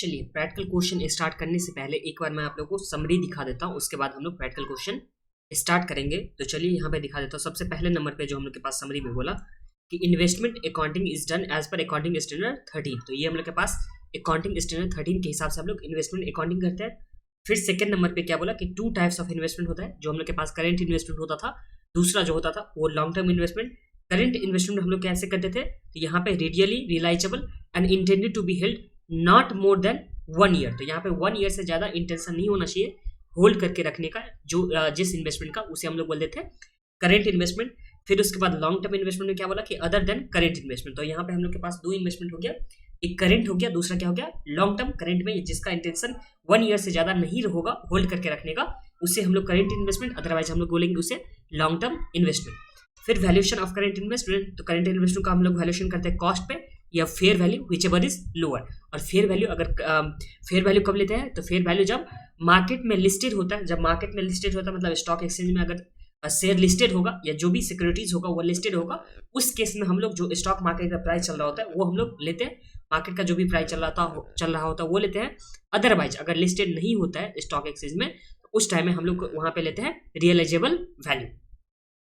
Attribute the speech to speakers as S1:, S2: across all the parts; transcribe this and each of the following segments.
S1: चलिए practical question start करने से पहले एक बार मैं आप लोगों को समरी दिखा देता हूँ, उसके बाद हम लोग प्रैक्टिकल क्वेश्चन स्टार्ट करेंगे। तो चलिए यहाँ पे दिखा देता हूँ। सबसे पहले नंबर पे जो हम लोग के पास समरी में बोला कि investment accounting is done as per accounting standard 13। तो ये हम लोग के पास अकाउंटिंग स्टैंडर्ड 13 के हिसाब से हम लोग इन्वेस्टमेंट अकाउंटिंग करते हैं। फिर सेकंड नंबर पे क्या बोला कि 2 टाइप्स ऑफ इन्वेस्टमेंट होता है। जो हम लोग के पास करेंट इन्वेस्टमेंट होता था, दूसरा जो होता था वो long term investment. Current investment हम लोग कैसे करते थे, तो यहाँ पे readily realisable and intended to be held not more than 1 year. तो यहाँ पे 1 ईयर से ज्यादा इंटेंशन नहीं होना चाहिए होल्ड करके रखने का, जो जिस इन्वेस्टमेंट का, उसे हम लोग बोलते थे करेंट इन्वेस्टमेंट। फिर उसके बाद लॉन्ग टर्म इन्वेस्टमेंट में क्या बोला कि अदर देन करेंट इन्वेस्टमेंट। तो यहाँ पे हम लोग के पास 2 इन्वेस्टमेंट हो गया, एक करेंट हो गया, दूसरा क्या हो गया लॉन्ग टर्म। करेंट में जिसका इंटेंशन 1 ईयर से ज्यादा नहीं होगा होल्ड करके रखने का, उसे हम लोग करेंट इन्वेस्टमेंट, अदरवाइज हम लोग बोलेंगे उसे लॉन्ग टर्म इन्वेस्टमेंट। फिर वैल्यूएशन ऑफ करेंट इन्वेस्टमेंट, तो करेंट इन्वेस्टमेंट का हम लोग वैल्यूएशन करते हैं कॉस्ट पे या fair value whichever is lower. और फेयर वैल्यू अगर फेयर वैल्यू कब लेते हैं, तो फेयर वैल्यू जब मार्केट में लिस्टेड होता है। जब मार्केट में लिस्टेड होता है मतलब स्टॉक एक्सचेंज में अगर शेयर लिस्टेड होगा या जो भी सिक्योरिटीज होगा वो लिस्टेड होगा, उस केस में हम लोग जो स्टॉक मार्केट का प्राइस चल रहा होता है वो हम लोग लेते हैं। मार्केट का जो भी प्राइस चल रहा होता है वो लेते हैं। अदरवाइज अगर लिस्टेड नहीं होता है स्टॉक एक्सचेंज में, तो उस टाइम में हम लोग वहां पे लेते हैं रियलाइजेबल वैल्यू।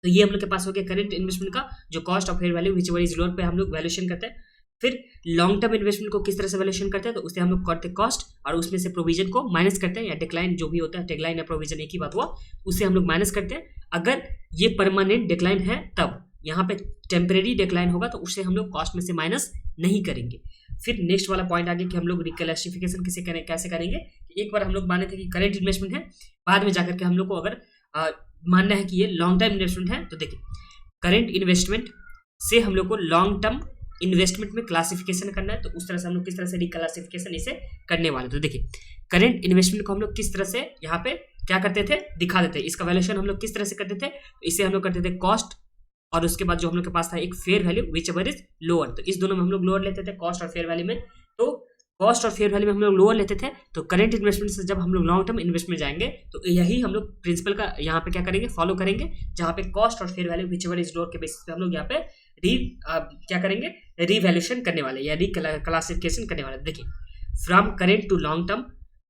S1: तो ये हम लोग के पास हो गया करेंट इन्वेस्टमेंट का जो cost of fair value whichever is lower पे हम लोग वैल्यूएशन करते हैं। फिर लॉन्ग टर्म इन्वेस्टमेंट को किस तरह से वैल्यूएशन करते हैं, तो उससे हम लोग करते हैं कॉस्ट और उसमें से प्रोविजन को माइनस करते हैं, या डिक्लाइन जो भी होता है, डिक्लाइन या प्रोविजन एक ही बात हुआ, उससे हम लोग माइनस करते हैं। अगर ये परमानेंट डिक्लाइन है तब, यहाँ पे टेम्परेरी डिक्लाइन होगा तो उससे हम लोग कॉस्ट में से माइनस नहीं करेंगे। फिर नेक्स्ट वाला पॉइंट आगे कि हम लोग रिक्लासिफिकेशन कैसे करेंगे। एक बार हम लोग माने थे कि करेंट इन्वेस्टमेंट है, बाद में जाकर के हम लोग को अगर मानना है कि ये लॉन्ग टर्म इन्वेस्टमेंट है, तो देखिए करेंट इन्वेस्टमेंट से हम लोग को लॉन्ग टर्म इन्वेस्टमेंट में क्लासिफिकेशन करना है, तो उस तरह से हम लोग किस तरह से रिक्लासिफिकेशन इसे करने वाले। तो देखिए करेंट इन्वेस्टमेंट को हम लोग किस तरह से यहाँ पे क्या करते थे, दिखा देते हैं। इसका वैल्यूएशन हम लोग किस तरह से करते थे, इसे हम लोग करते थे कॉस्ट और उसके बाद जो हम लोग के पास था एक fair value whichever is lower. तो इस दोनों में हम लोग लोअर लेते थे, कॉस्ट और फेयर वैल्यू में। तो कॉस्ट और फेयर वैल्यू में हम लोग लोअर लेते थे। तो करेंट इन्वेस्टमेंट से जब हम लोग लॉन्ग टर्म इन्वेस्टमेंट जाएंगे तो यही हम लोग प्रिंसिपल का यहाँ पे क्या करेंगे, फॉलो करेंगे, जहाँ पे कॉस्ट और fair value whichever is lower के बेसिस पे हम लोग यहाँ पे क्या करेंगे, रिवैल्यूएशन करने वाले या रिक्लासिफिकेशन करने वाले। देखिए from current to long term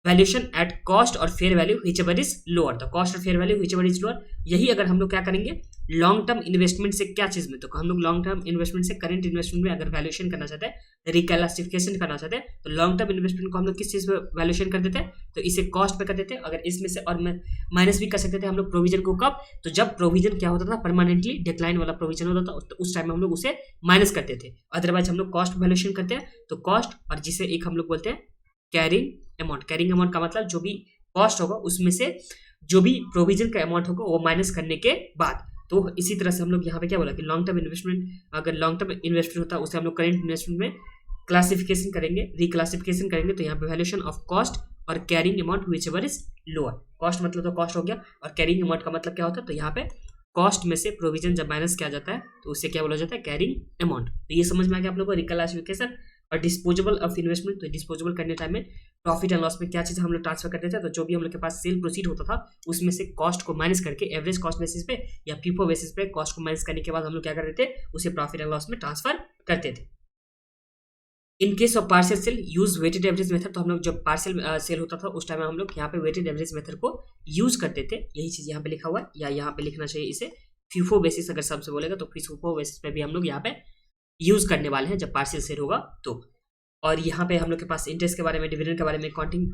S1: valuation at cost और fair value whichever is lower. तो कॉस्ट और fair value whichever is lower, यही अगर हम लोग क्या करेंगे लॉन्ग टर्म इन्वेस्टमेंट से क्या चीज में, तो हम लोग लॉन्ग टर्म इन्वेस्टमेंट से करेंट इन्वेस्टमेंट में अगर वैल्यूएशन करना चाहते हैं, रिक्लासिफिकेशन करना चाहते हैं, तो लॉन्ग टर्म इन्वेस्टमेंट को हम लोग किस चीज पे वैल्यूएशन कर देते हैं, तो इसे कॉस्ट पे कर देते हैं। अगर इसमें से और माइनस भी कर सकते थे हम लोग प्रोविजन को, कब, तो जब प्रोविजन क्या होता था, परमानेंटली डिक्लाइन वाला प्रोविजन होता था, तो उस टाइम में हम लोग उसे माइनस करते थे। अदरवाइज हम लोग कॉस्ट वैल्यूएशन करते हैं। तो कॉस्ट और जिसे एक हम लोग बोलते हैं कैरिंग अमाउंट। कैरिंग अमाउंट का मतलब जो भी कॉस्ट होगा उसमें से जो भी प्रोविजन का अमाउंट होगा वो माइनस करने के बाद। तो इसी तरह से हम लोग यहाँ पे क्या बोला कि लॉन्ग टर्म इन्वेस्टमेंट, अगर लॉन्ग टर्म इन्वेस्टमेंट होता है उसे हम लोग करेंट इन्वेस्टमेंट में क्लासिफिकेशन करेंगे, रिक्लासिफिकेशन करेंगे। तो यहाँ पे वैल्यूएशन ऑफ कॉस्ट और carrying amount which ever is lower. Cost मतलब तो कॉस्ट हो गया, और कैरिंग अमाउंट का मतलब क्या होता है, तो यहाँ पे कॉस्ट में से प्रोविजन जब माइनस किया जाता है तो उससे क्या बोला जाता है, कैरिंग अमाउंट। तो ये समझ में आ गया आप लोगों को रिक्लासिफिकेशन। और डिस्पोजेबल ऑफ इन्वेस्टमेंट, तो डिस्पोजेबल करने टाइम में प्रॉफिट एंड लॉस में क्या चीज़ हम लोग ट्रांसफर करते थे, तो जो भी हम लोग के पास सेल प्रोसीड होता था उसमें से कॉस्ट को माइनस करके एवरेज कॉस्ट बेसिस पे या फीफो बेसिस पे कॉस्ट को माइनस करने के बाद हम लोग क्या करते थे, उसे प्रॉफिट एंड लॉस में ट्रांसफर करते थे। In case of partial sale use weighted average method, तो हम लोग जब पार्शियल सेल होता था उस टाइम में हम लोग यहाँ पे वेटेड एवरेज मेथड को यूज करते थे। यही चीज़ यहाँ पे लिखा हुआ है, या यहाँ पे लिखना चाहिए इसे फीफो बेसिस, अगर सबसे बोलेगा तो फीफो बेसिस पे भी हम लोग यहाँ पे यूज करने वाले हैं जब पार्शियल सेल होगा तो। और यहाँ पे हम लोग के पास इंटरेस्ट के बारे में, डिविडेंड के बारे में अकाउंटिंग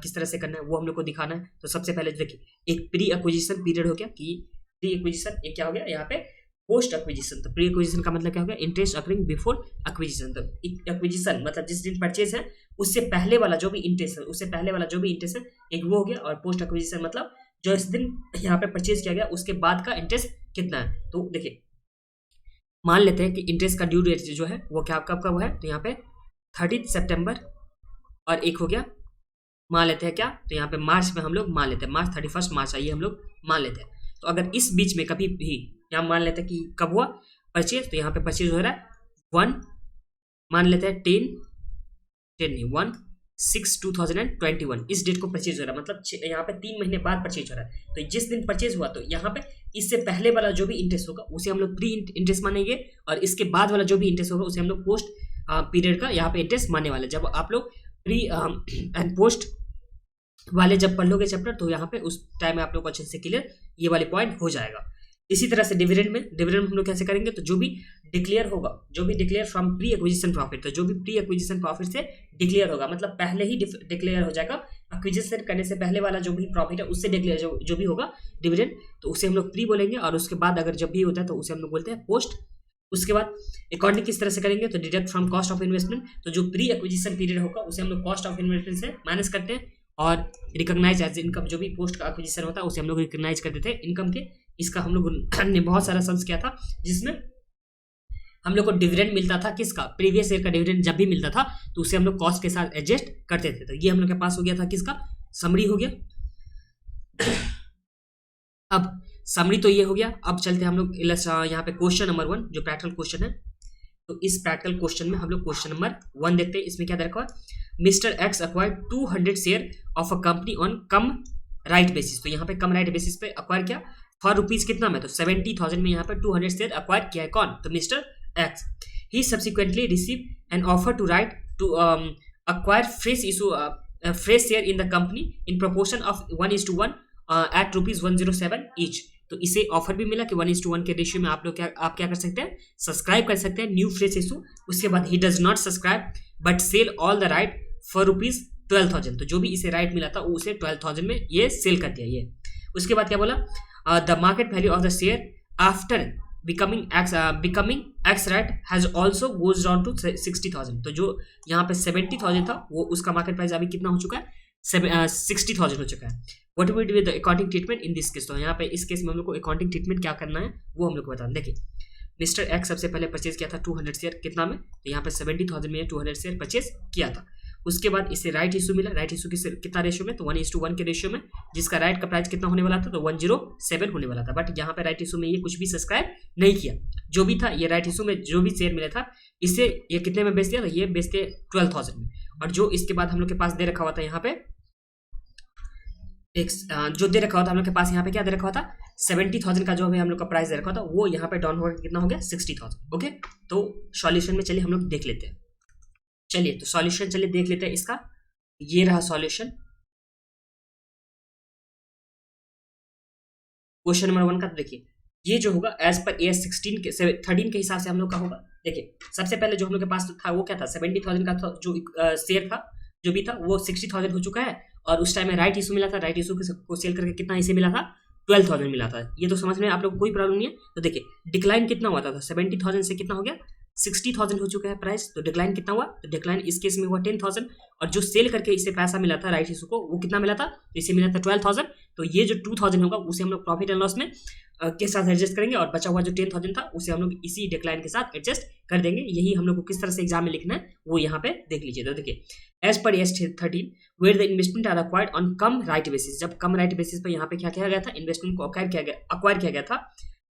S1: किस तरह से करना है वो हम लोग को दिखाना है। तो सबसे पहले देखिए एक प्री एक्विजिशन पीरियड हो गया, कि प्री एक्विजिशन एक क्या हो गया यहाँ पे पोस्ट एक्विजिशन। तो प्री एक्विजिशन का मतलब क्या हो गया, इंटरेस्ट अकरिंग बिफोर एक्विजिशन। तो एक्विजिशन मतलब जिस दिन परचेज है उससे पहले वाला जो भी इंटरेस्ट है, उससे पहले वाला जो भी इंटरेस्ट है एक वो हो गया। और पोस्ट एक्विजिशन मतलब जो इस दिन यहाँ पे परचेज किया गया उसके बाद का इंटरेस्ट कितना है। तो देखिए मान लेते हैं कि इंटरेस्ट का ड्यू डेट जो है वो क्या कब का वो है, तो यहाँ पे 30 सितंबर और एक हो गया मान लेते हैं क्या, तो यहाँ पे मार्च में हम लोग मान लेते हैं, मार्च 31 मार्च आइए हम लोग मान लेते हैं। तो अगर इस बीच में कभी भी यहाँ मान लेते हैं कि कब हुआ परचेज, तो यहाँ पे परचेज हो रहा है 1 मान लेते हैं 1/6/2021 इस डेट को परचेज हो रहा है, मतलब यहाँ पे 3 महीने बाद परचेज हो रहा है। तो जिस दिन परचेज हुआ तो यहाँ पे इससे पहले वाला जो भी इंटरेस्ट होगा उसे हम लोग प्री इंटरेस्ट मानेंगे, और इसके बाद वाला जो भी इंटरेस्ट होगा उसे हम लोग पोस्ट पीरियड का यहाँ पे इंटरेस्ट मानने वाले। जब आप लोग प्री एंड पोस्ट वाले जब पढ़ लोगे चैप्टर तो यहाँ पे उस टाइम में आप लोग को अच्छे से क्लियर ये वाले पॉइंट हो जाएगा। इसी तरह से डिविडेंड में हम लोग कैसे करेंगे, तो जो भी डिक्लेयर होगा, जो भी declare from pre acquisition profit, तो जो भी प्री एक्विजिशन प्रॉफिट से डिक्लेयर होगा, मतलब पहले ही डिक्लेयर हो जाएगा, एक्विजिशन करने से पहले वाला जो भी प्रॉफिट है उससे डिक्लेयर जो भी होगा डिविडेंड, तो उसे हम लोग प्री बोलेंगे। और उसके बाद अगर जब भी होता है तो उसे हम लोग बोलते हैं पोस्ट। उसके बाद अकाउंटिंग किस तरह से करेंगे, तो deduct from cost of investment, तो जो प्री एक्विजिशन पीरियड होगा उसे हम लोग कॉस्ट ऑफ इन्वेस्टमेंट से माइनस करते हैं, और रिकॉग्नाइज एज इनकम, जो भी पोस्ट का एक्विजिशन होता है उसे हम लोग रिकॉग्नाइज कर देते हैं इनकम के। इसका हम लोग ने बहुत सारा सम्स किया था जिसमें हम लोग को डिविडेंड मिलता था, किसका, प्रीवियस ईयर का डिविडेंड जब भी मिलता था तो उसे हम लोग कॉस्ट के साथ एडजस्ट करते थे। तो ये हम लोग के पास हो गया था किसका, समरी हो गया। अब समरी तो ये हो गया। अब चलते हैं हम लोग यहाँ पे क्वेश्चन नंबर 1 जो प्रैक्टिकल क्वेश्चन है। तो इस प्रैक्टिकल क्वेश्चन में हम लोग क्वेश्चन नंबर 1 देखते हैं। इसमें क्या दे रखा है, mister x acquired 200 share of a company on cum right basis. तो यहाँ पे कम राइट बेसिस पे अक्वायर किया फॉर रुपीज कितना में, तो 70,000 में यहाँ पे 200 शेयर अक्वायर किया है कौन, तो mister X. He subsequently receive an offer to right to acquire fresh share in the company in proportion of 1:1 at ₹107 each. तो इसे ऑफर भी मिला कि 1:1 के रेशियो में आप क्या कर सकते हैं, सब्सक्राइब कर सकते हैं न्यू फ्रेश इशू। उसके बाद he does not subscribe but sell all the right for ₹12,000। तो जो भी इसे राइट मिला था उसे 12,000 में ये सेल कर दिया ये। उसके बाद क्या बोला, the market value of the share after becoming ex right has also goes down to 60,000। तो जो यहाँ पे 70,000 था वो उसका मार्केट प्राइस अभी कितना हो चुका है, 60,000 हो चुका है। What will be the accounting treatment in this case. तो यहाँ पे इस केस में हम लोग को अकाउंटिंग ट्रीटमेंट क्या करना है वो हम लोग को बताना। देखिए मिस्टर एक्स सबसे पहले परचेज किया था 200 शेयर कितना में, तो यहाँ पे 70,000 में 200 शेयर परचेज किया था। उसके बाद इसे राइट इशू मिला, राइट इशू कितना रेशियो में, तो 1:1 के रेशियो में, जिसका राइट का प्राइस कितना होने वाला था, तो 107 होने वाला था। बट यहाँ पे राइट इशू में ये कुछ भी सब्सक्राइब नहीं किया, जो भी था ये राइट इशू में जो भी शेयर मिला था इसे ये कितने में बेच दिया, तो ये बेचते 12,000 में। और जो इसके बाद हम लोग के पास दे रखा हुआ था यहाँ पे जो दे रखा हुआ था हम लोग के पास यहाँ पे क्या दे रखा हुआ था, 70,000 का जो है हम लोग का प्राइस दे रखा था वो यहाँ पे डाउन होकर कितना हो गया 60,000। ओके, तो सॉल्यूशन में चलिए हम लोग देख लेते हैं। चलिए तो सॉल्यूशन चलिए देख लेते हैं इसका। ये रहा सॉल्यूशन क्वेश्चन नंबर 1 का। तो देखिए ये जो होगा एज पर AS 13 के हिसाब से हम लोग का होगा। देखिए सबसे पहले जो हम लोग के पास था वो क्या था, 70,000 का था जो शेयर था जो भी था वो 60,000 हो चुका है। और उस टाइम में राइट इशू मिला था, राइट इशू को सेल करके कितना इसे मिला था, 12,000 मिला था। ये तो समझ में आप लोग कोई प्रॉब्लम नहीं है। तो देखिए डिक्लाइन कितना हुआ था, 70,000 से कितना हो गया 60,000 हो चुका है प्राइस। तो डिक्लाइन कितना हुआ, तो डिक्लाइन इस केस में हुआ 10,000। और जो सेल करके इसे पैसा मिला था राइट इशू को वो कितना मिला था, तो इसे मिला था 12,000। तो ये जो 2,000 होगा उसे हम लोग प्रॉफिट एंड लॉस में के साथ एडजस्ट करेंगे, और बचा हुआ जो 10,000 था उसे हम लोग इसी डिक्लाइन के साथ एडजस्ट कर देंगे। यही हम लोग को किस तरह से एग्जाम में लिखना है वो यहाँ पे देख लीजिए। तो देखिए as per AS 13 where the investment are acquired on cum right basis. जब कम राइट बेसिस पर यहाँ पे क्या किया गया था, इन्वेस्टमेंट को अक्वायर किया गया था।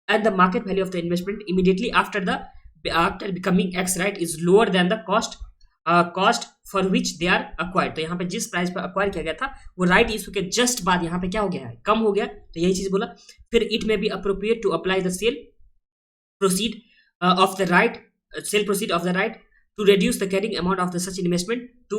S1: And the market value of the investment immediately after becoming ex right is lower than the cost for which they are acquired. तो यहाँ पे जिस प्राइस पर अक्वायर किया गया था वो राइट इशू के जस्ट बाद यहाँ पे क्या हो गया है, कम हो गया। तो यही चीज बोला। फिर it may be appropriate to apply the sale proceed of the right to reduce the carrying amount of the such investment to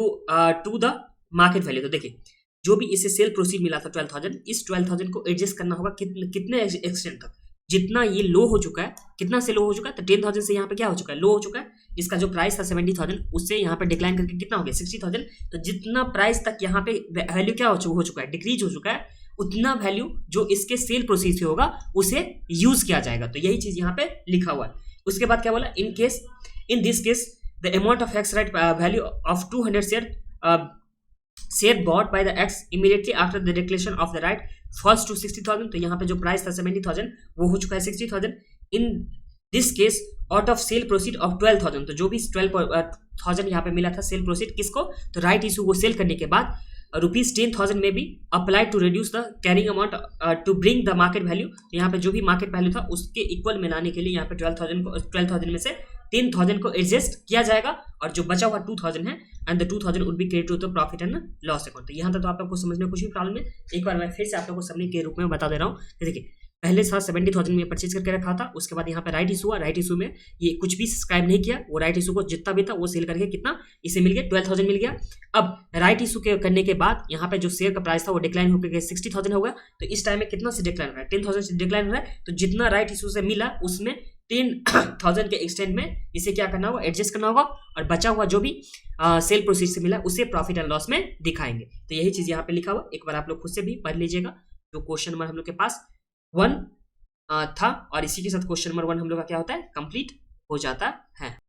S1: the market value। तो देखिए जो भी इसे सेल प्रोसीड मिला था 12,000, इस 12,000 को एडजस्ट करना होगा कितने एक्सटेंट तक, जितना ये लो हो चुका है, कितना से लो हो चुका है, तो 10,000 से यहाँ पे क्या हो चुका है, लो हो चुका है। इसका जो प्राइस था 70,000 उससे यहाँ पे डिक्लाइन करके कितना हो गया 60,000। तो जितना प्राइस तक यहाँ पे वैल्यू क्या हो चुका है, डिक्रीज हो चुका है, उतना वैल्यू जो इसके सेल प्रोसीड से होगा उसे यूज किया जाएगा। तो यही चीज यहाँ पे लिखा हुआ है। उसके बाद क्या बोला, in this case the amount of X right value of 200 share bought by the X immediately after the declaration of the right falls to 60,000। तो यहाँ पे जो प्राइस था 70,000 वो हो चुका है 60,000। In this case out of cell proceed of 12,000, तो जो भी 12,000 यहाँ पे मिला था सेल प्रोसीड किसको, तो राइट इशू को सेल करने के बाद ₹10,000 में भी apply to reduce the carrying amount to bring the market value. तो यहाँ पे जो भी मार्केट वैल्यू था उसके इक्वल में लाने के लिए यहाँ पे 12,000 में से 10,000 को एडजस्ट किया जाएगा, और जो बचा हुआ 2,000 है and the 2,000 would be credit to the profit and loss account. तो यहाँ तक तो आप लोग को समझ में कुछ भी प्रॉब्लम है, एक बार मैं फिर से आप लोग को समरी के रूप में बता दे रहा हूँ। देखिए पहले साल 70,000 में परचेज करके रखा था, उसके बाद यहाँ पे राइट इशू हुआ, राइट इशू में ये कुछ भी सब्सक्राइब नहीं किया, वो राइट इशू को जितना भी था वो सेल करके कितना इसे मिल गया 12,000 मिल गया। अब राइट इशू के करने के बाद यहाँ पे जो शेयर का प्राइस था वो डिक्लाइन होकर 60,000 हो गया, तो इस टाइम में कितना से डिक्लाइन हो रहा है, 10,000 से डिक्लाइन हो रहा है। तो जितना राइट इशू से मिला उसमें 10,000 के एक्सटेंड में इसे क्या करना होगा, एडजस्ट करना होगा, और बचा हुआ जो भी सेल प्रोसीड से मिला उसे प्रॉफिट एंड लॉस में दिखाएंगे। तो यही चीज यहाँ पे लिखा हुआ, एक बार आप लोग खुद से भी पढ़ लीजिएगा। जो क्वेश्चन नंबर हम लोग के पास 1 था, और इसी के साथ क्वेश्चन नंबर 1 हम लोग का क्या होता है, कंप्लीट हो जाता है।